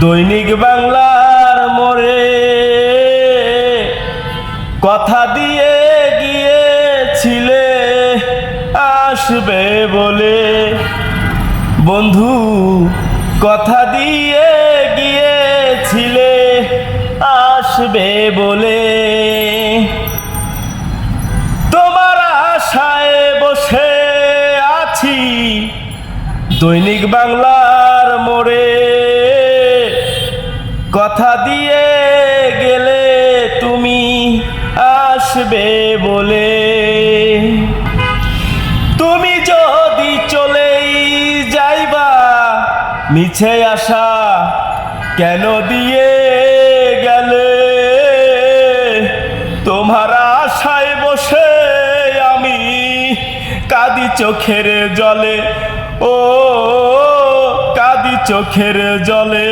দৈনিক বাংলার মোড়ে কথা দিয়ে গিয়েছিলে আসবে বলে, বন্ধু কথা দিয়ে গিয়েছিলে আসবে বলে। তোমার আশায় বসে আছি দৈনিক বাংলার মোড়ে, কথা দিয়ে গেলে তুমি আসবে বলে। তুমি যদি চলেই যাইবা মিছে আশা কেন দিয়ে গেলে, তোমার আশায় বসে আমি কাঁদি চোখের জলে, ও কাঁদি চোখের জলে।